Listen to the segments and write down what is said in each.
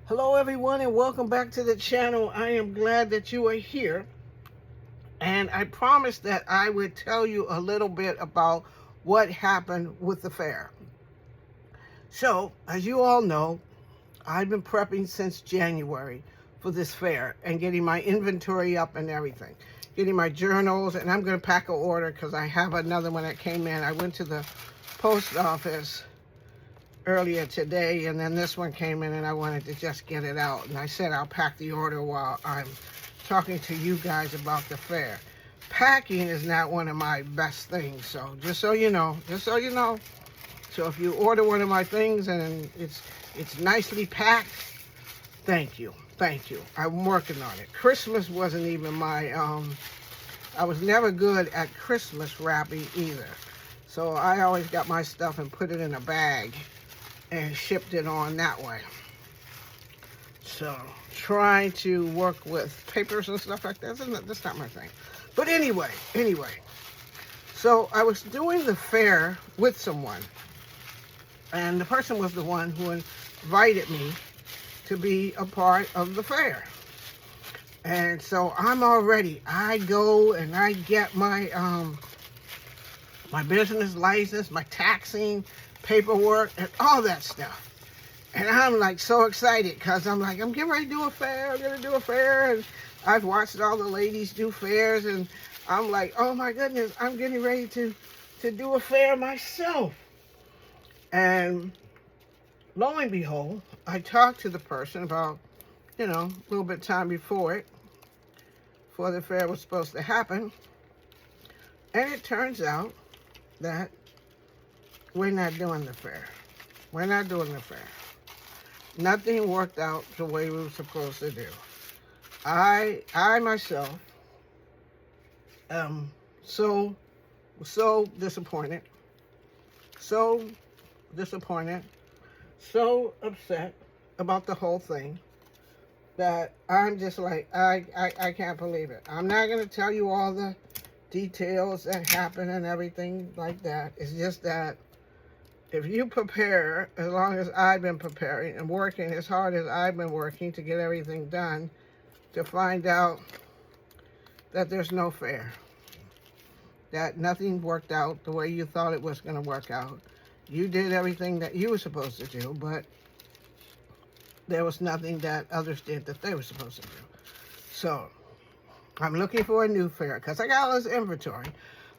Hello everyone and welcome back to the channel. I am glad that you are here, and I promised that I would tell you a little bit about what happened with the fair. So, as you all know, I've been prepping since January for this fair and getting my inventory up and everything. Getting my journals, and I'm going to pack an order because I have another one that came in. I went to the post office earlier today, and then this one came in and I wanted to just get it out, and I said I'll pack the order while I'm talking to you guys about the fair. Packing is not one of my best things, so just so you know, so if you order one of my things and it's nicely packed, thank you. I'm working on it. Christmas wasn't even my I was never good at Christmas wrapping either, so I always got my stuff and put it in a bag and shipped it on that way. So trying to work with papers and stuff like that, that's not my thing. But anyway, so I was doing the fair with someone, and the person was the one who invited me to be a part of the fair. And so I'm all ready. I go and I get my my business license, my taxing paperwork, and all that stuff. And I'm like so excited because I'm like, I'm getting ready to do a fair. I'm gonna do a fair, and I've watched all the ladies do fairs, and I'm like, oh my goodness, I'm getting ready to do a fair myself. And lo and behold, I talked to the person about, a little bit of time before the fair was supposed to happen. And it turns out that we're not doing the fair. We're not doing the fair. Nothing worked out the way we were supposed to do. I myself am so disappointed. So upset about the whole thing that I'm just like, I can't believe it. I'm not going to tell you all the details that happen and everything like that. It's just that if you prepare as long as I've been preparing and working as hard as I've been working to get everything done, to find out that there's no fair, that nothing worked out the way you thought it was going to work out. You did everything that you were supposed to do, but there was nothing that others did that they were supposed to do. So I'm looking for a new fair because I got all this inventory.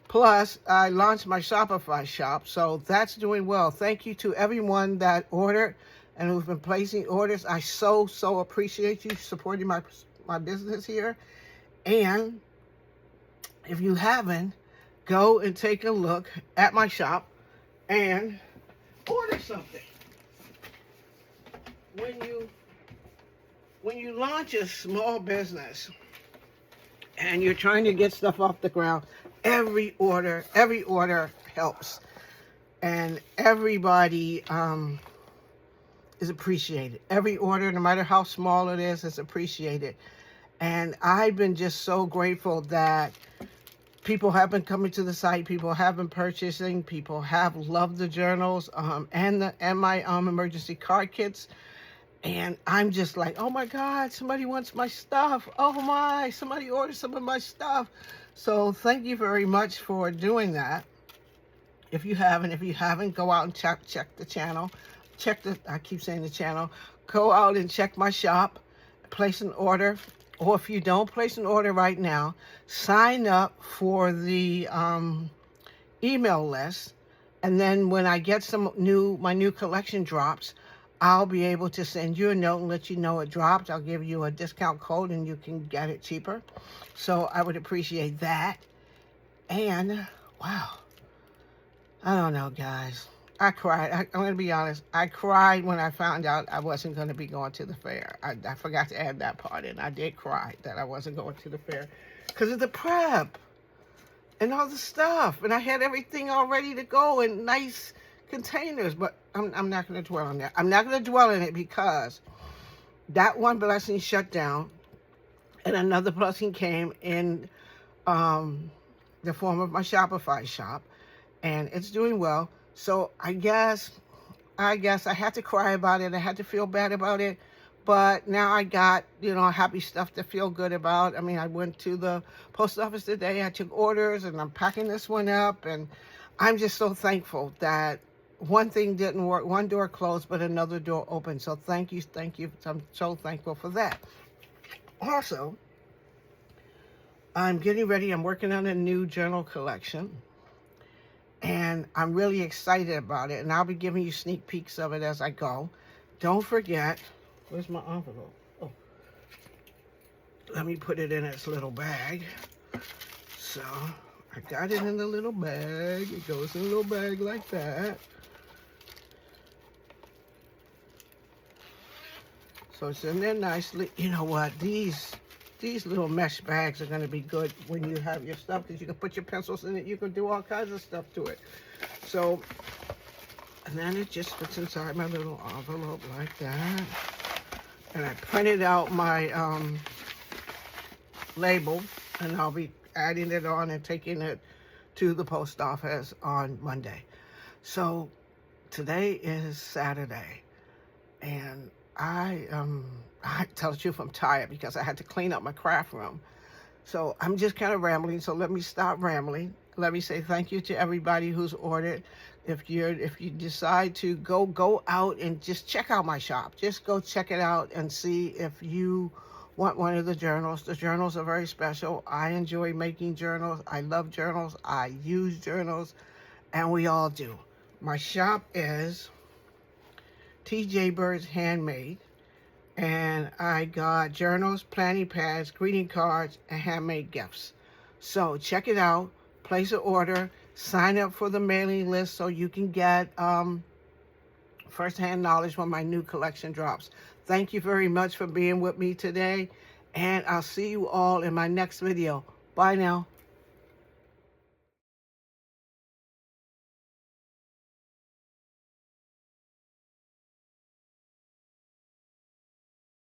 Plus, I launched my Shopify shop, so that's doing well. Thank you to everyone that ordered and who's been placing orders. I so appreciate you supporting my business here. And if you haven't, go and take a look at my shop and order something. When you launch a small business and you're trying to get stuff off the ground, every order helps, and everybody is appreciated. Every order, no matter how small it is appreciated. And I've been just so grateful that people have been coming to the site, people have been purchasing, people have loved the journals and my emergency card kits. And I'm just like, oh my God, somebody wants my stuff. Oh my, somebody ordered some of my stuff. So thank you very much for doing that. If you haven't, go out and check the channel. I keep saying the channel. Go out and check my shop, place an order. Or if you don't place an order right now, sign up for the email list. And then when I get my new collection drops, I'll be able to send you a note and let you know it dropped. I'll give you a discount code and you can get it cheaper. So I would appreciate that. And wow, I don't know, guys. I cried. I'm going to be honest. I cried when I found out I wasn't going to be going to the fair. I forgot to add that part in. I did cry that I wasn't going to the fair because of the prep and all the stuff. And I had everything all ready to go in nice containers, but I'm not going to dwell on that. I'm not going to dwell on it because that one blessing shut down and another blessing came in the form of my Shopify shop, and it's doing well. So I guess I had to cry about it. I had to feel bad about it. But now I got, happy stuff to feel good about. I mean, I went to the post office today. I took orders and I'm packing this one up. And I'm just so thankful that one thing didn't work, one door closed, but another door opened. So thank you, thank you. I'm so thankful for that. Also, I'm getting ready. I'm working on a new journal collection. And I'm really excited about it. And I'll be giving you sneak peeks of it as I go. Don't forget, where's my envelope? Oh, let me put it in its little bag. So I got it in the little bag. It goes in a little bag like that. So it's in there nicely. You know what? These little mesh bags are going to be good when you have your stuff, because you can put your pencils in it. You can do all kinds of stuff to it. So, and then it just fits inside my little envelope like that. And I printed out my label, and I'll be adding it on and taking it to the post office on Monday. So today is Saturday, and I tell the truth, I'm tired because I had to clean up my craft room. So I'm just kind of rambling. So let me stop rambling. Let me say thank you to everybody who's ordered. If you decide to go out and just check out my shop, just go check it out and see if you want one of the journals. The journals are very special. I enjoy making journals. I love journals. I use journals, and we all do. My shop is Tjayebirds Handmade, and I got journals, planning pads, greeting cards, and handmade gifts. So check it out, place an order, sign up for the mailing list so you can get first-hand knowledge when my new collection drops. Thank you very much for being with me today, and I'll see you all in my next video. Bye now.